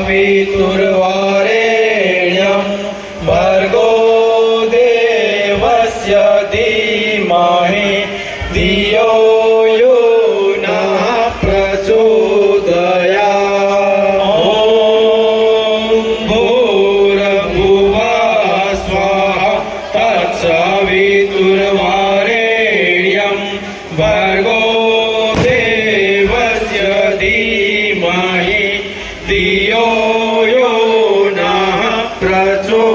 सवितुर्वरेण्यं भर्गो देवस्य धीमहि धियो यो नः प्रचोदयात्। ॐ भूर्भुवः स्वः तत्सवितुर्वरेण्यं भर्गो देवस्य धीमहि धियो यो नः प्रचोदयात्।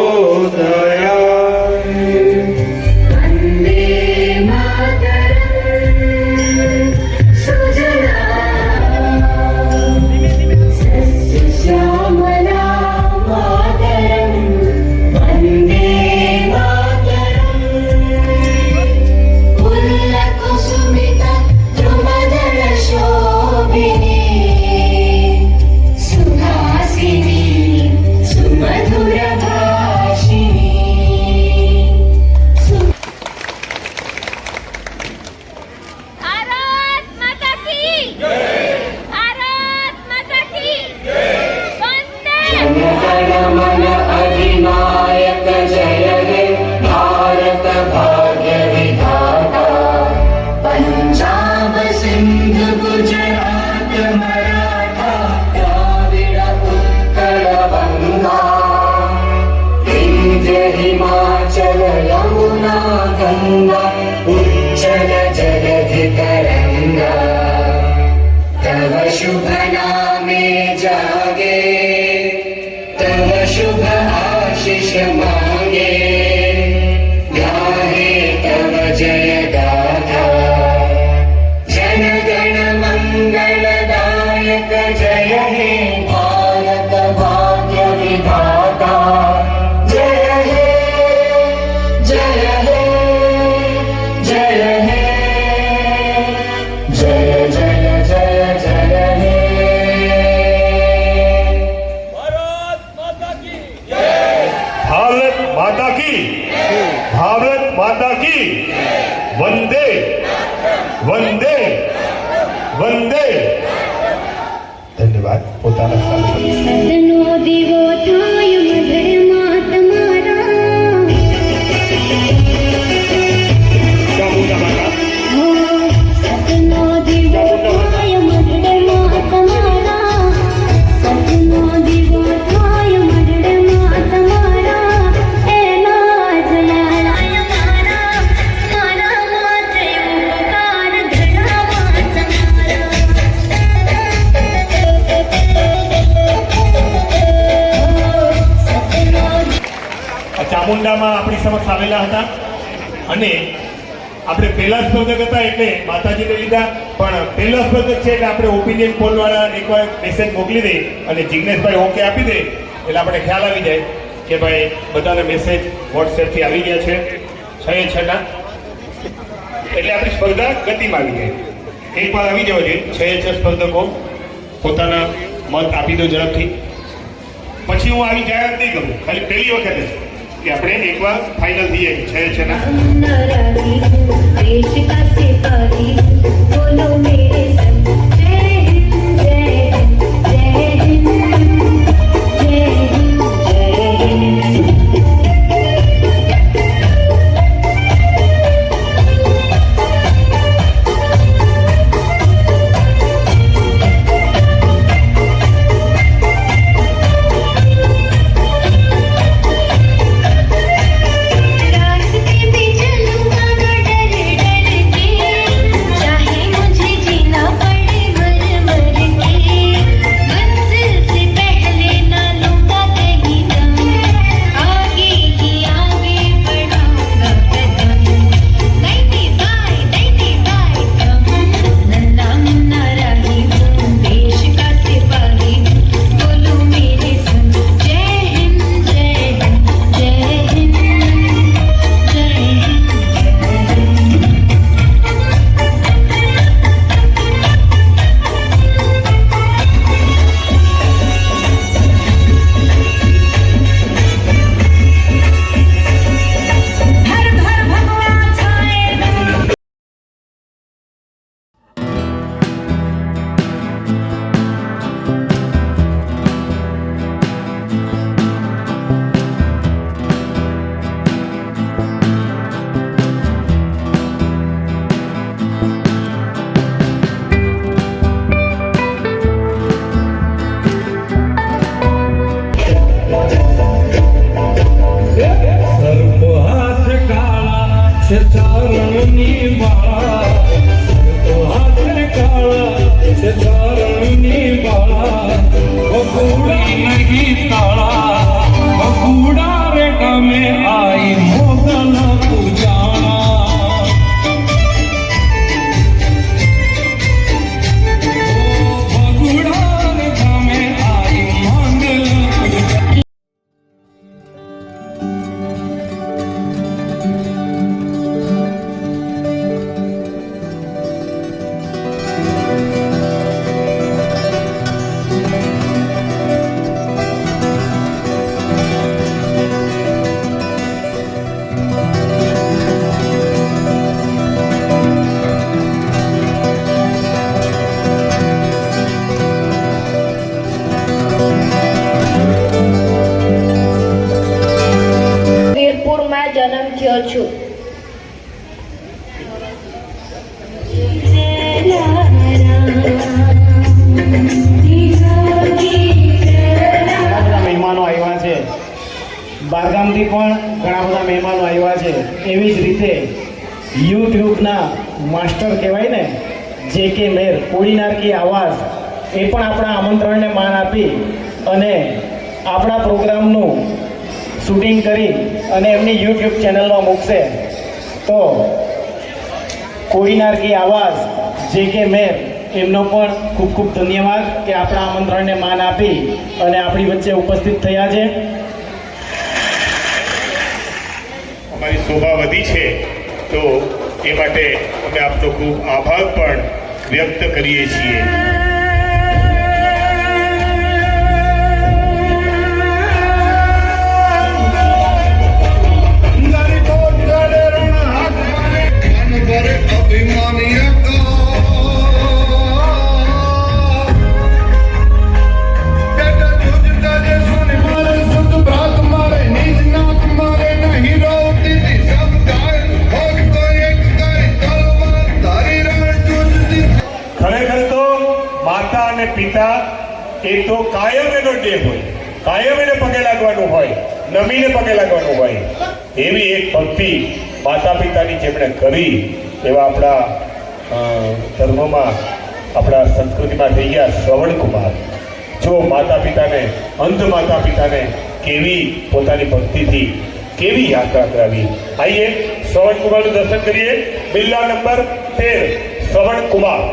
वन्दे मातरम् सुजलां सस्यश्यामलां मातरम्। वन्दे मातरम् पुल्लकुसुमितद्रुमदलशोभिनी सुहासिनी सुमधुरभाषिणी। भारत माता की जय। भारत माता की जय। वंदे जनगणमन अधिनायक जय हे भारत भाग्य विधाता। पंजाब सिंध गुजरात मराठा द्राविड उत्कल बंगा। विंध्य हिमाचल यमुना गंगा उज्जल जलधि तरंगा। तव शुभ नामे जागे तव शुभ आशीष मांगे। गाहे तव जय गाथा जनगण मंगलदायक जय हे भारत भाग्य विधाता। जय हे जय हे जय हे जय जय जय जय हे। भारत माता की भारत माता की भारत माता की वंदे वंदे वंदे। धन्यवाद। પોતાના સ્થાને સદનો દીવો થાય મધરમાં તમારા। ચામુંડા માતા હો, સદનો દીવો થાય મધરમાં તમારા। સદનો દીવો થાય મધરમાં તમારા। એના જ લાલાય મારા મારા માથે ઉપકાર ધરાવા તમારા। આ ચામુંડામાં આપણી સમક્ષ આવેલા હતા અને આપણે પહેલા સ્પર્ધક હતા એટલે માતાજીને લીધા, પણ પહેલો સ્પર્ધક છે એટલે આપણે ઓપિનિયન પોલ વાળા એકવાર મેસેજ મોકલી દે અને જિગ્નેશભાઈ ઓકે આપી દે એટલે આપણે ખ્યાલ આવી જાય કે ભાઈ બધાને મેસેજ વોટ્સએપથી આવી ગયા છે 6 એ 6 ના, એટલે આપણી સ્પર્ધા ગતિમાં આવી જાય। એકવાર આવી જવો જોઈએ 6 એ 6 સ્પર્ધકો પોતાના મત આપી દો ઝડપથી, પછી હું આવી જાહેરાત નહીં કરું, ખાલી પહેલી વખત જ કે આપણે એકવાર ફાઇનલ થઈ જાય 6 એ 6 ના। नाराज़ी हूँ देश का सिपाही हूँ, बोलो मेरे संग जय हिंद जय हिंद जय हिंद जय हिंद जय हिंद। रास्ते में चलूँगा न डर डर के, चाहे मुझे जीना નહીં તાળા ભગુડા રે ગમે આઈ મોગલ પૂજાણા ભગુડા રે ગમે આઈ મંગલ પૂજા વીરપુરમાં જન્મ થયો છું. બધા મહેમાનો આવ્યા છે, બહારગામથી પણ ઘણા બધા મહેમાનો આવ્યા છે. એવી જ રીતે યુટ્યુબના માસ્ટર કહેવાય ને, જે કે મેર કોડીનાર કી આવાજ, એ પણ આપણા આમંત્રણને માન આપી અને આપણા પ્રોગ્રામનું શૂટિંગ કરી અને એમની યુટ્યુબ ચેનલમાં મૂકશે. તો કોડીનાર કી આવાજ, જે કે મેર, એમનો પણ ખૂબ ખૂબ ધન્યવાદ કે આપણા આમંત્રણને માન આપી અને આપણી વચ્ચે ઉપસ્થિત થયા છે. અમારી શોભા વધી છે તો એ માટે અમે આપનો ખૂબ આભાર પણ વ્યક્ત કરીએ છીએ. ખરેખર તો માતા અને પિતા એ તો કાયમ એનો ડે હોય, કાયમ એને પગે લાગવાનું હોય, નમીને પગે લાગવાનું હોય. એવી એક ભક્તિ માતા પિતાની જેમણે કરી એવા આપણા ધર્મમાં, આપણા સંસ્કૃતિમાં થઈ ગયા શ્રવણકુમાર. જો માતા પિતાને, અંધ માતા પિતાને કેવી પોતાની ભક્તિથી કેવી યાત્રા કરાવી. આઈએ શ્રવણકુમારનું દર્શન કરીએ. બિલ્લા નંબર 13 શ્રવણકુમાર.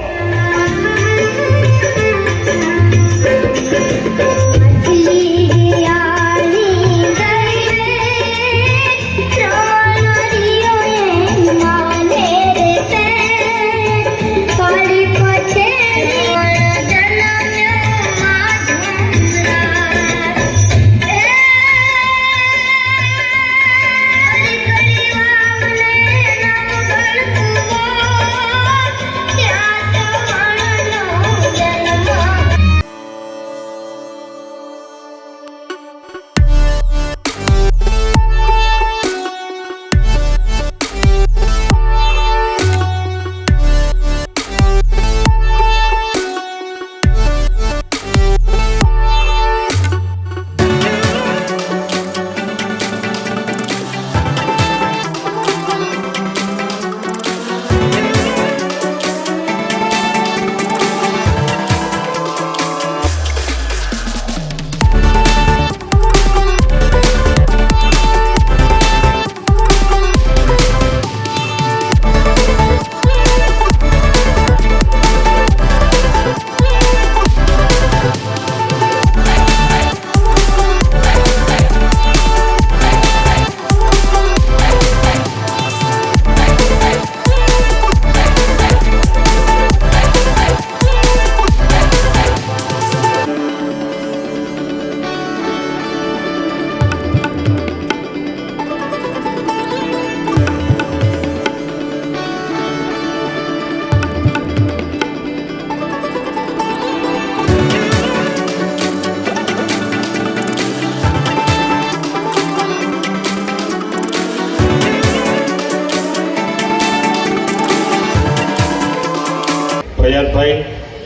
પ્રયાગભાઈ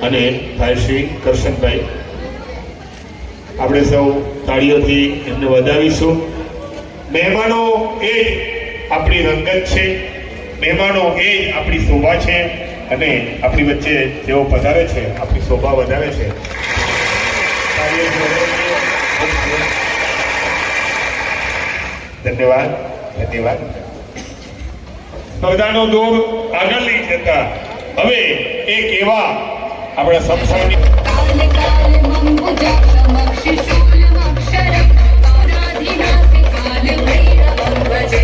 અને ભાઈ શ્રી કરશનભાઈ, આપણે સૌ તાળીઓથી એમને વધાવીશું. મહેમાનો એ જ આપણી રંગત છે, મહેમાનો એ જ આપણી શોભા છે અને આપણી વચ્ચે જેઓ પધારે છે આપણી શોભા વધારે છે. તાળીઓથી વધાવીએ. ધન્યવાદ ધન્યવાદ. સ્પર્ધાનો દોર આગળ લઈ જતા હવે એક એવા આપણા સંસ્થાની काल काल मंबुजा समक्षि शूलमक्षरं पौराधिनाथ काल भैरवं भजे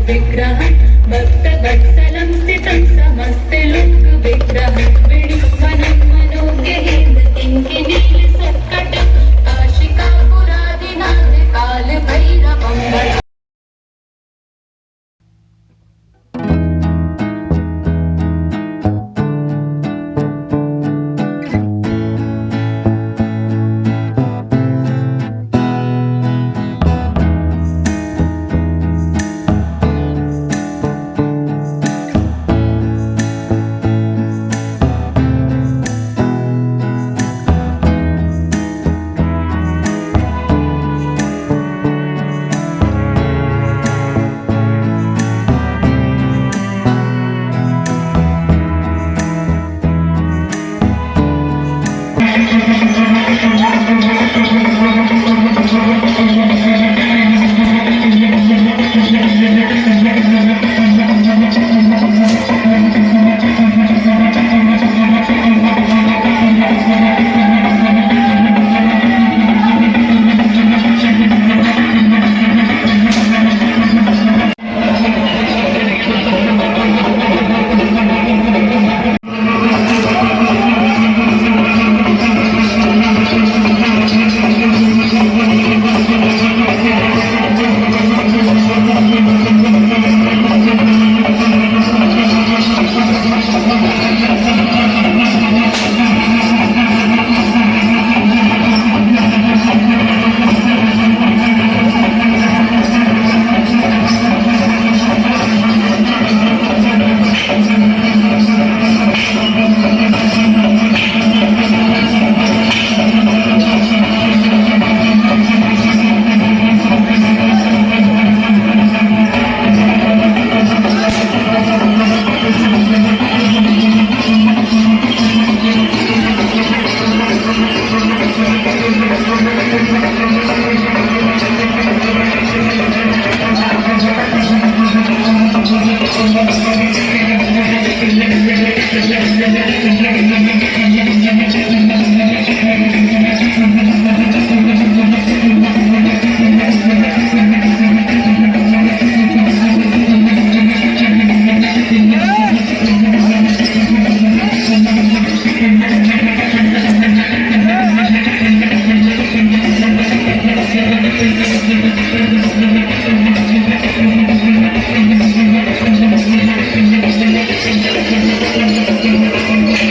विग्रहं भक्तवत्सलं स्थितं समस्तलोकविग्रहं विडिवनं मनोज्ञहेमतिं किनीलसत्कटं काशिकापुरादिनाथ कालभैरवं भजे.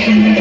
Thank you.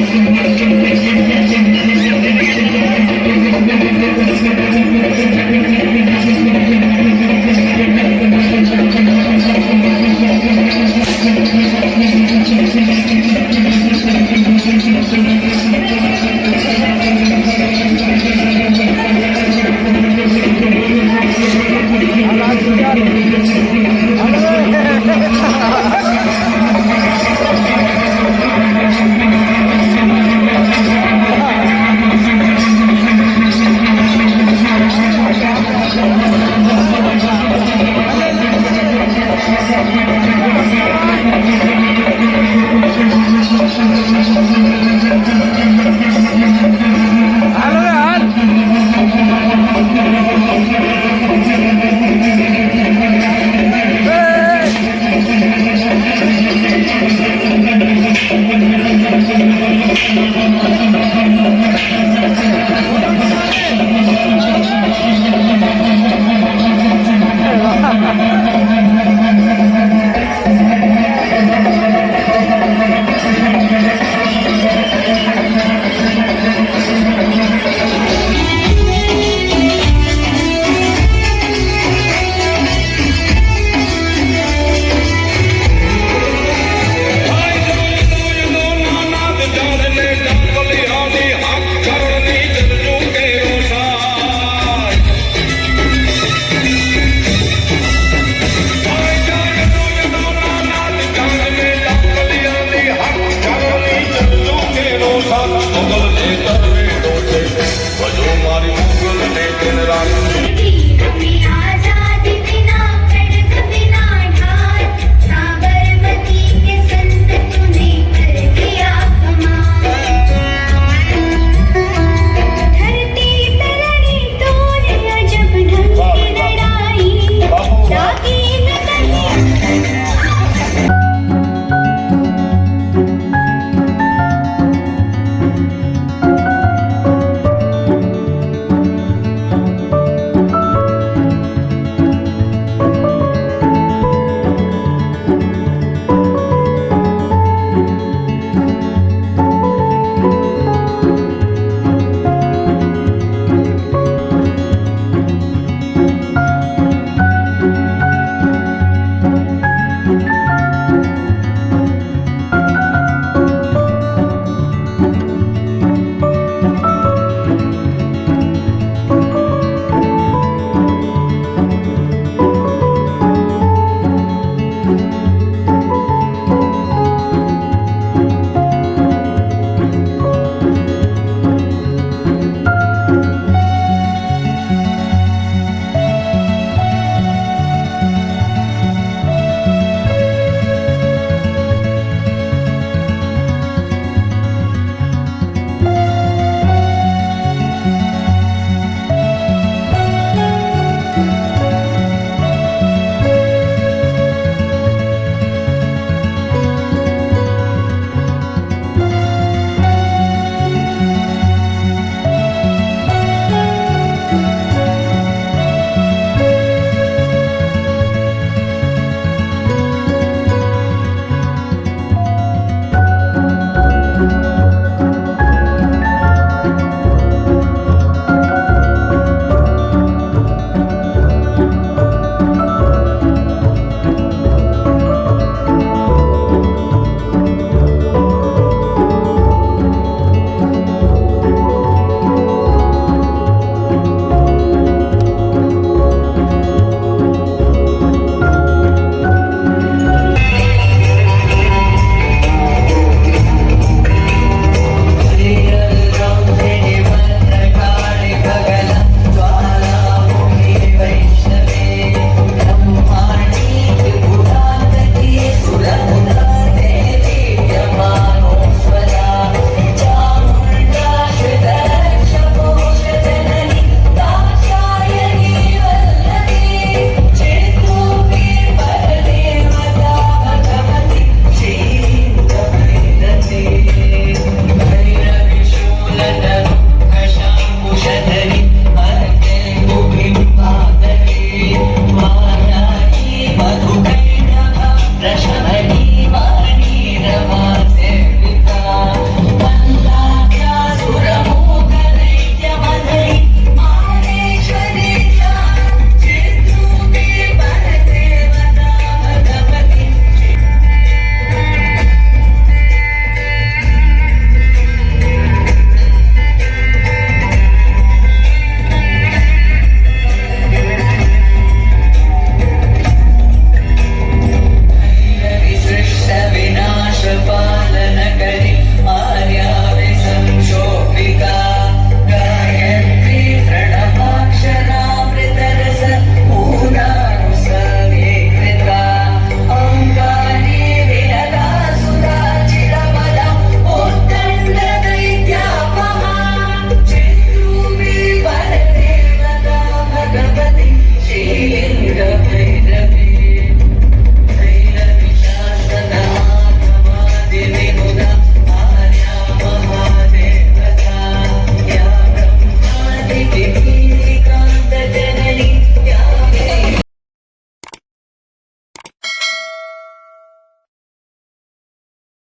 મોગલ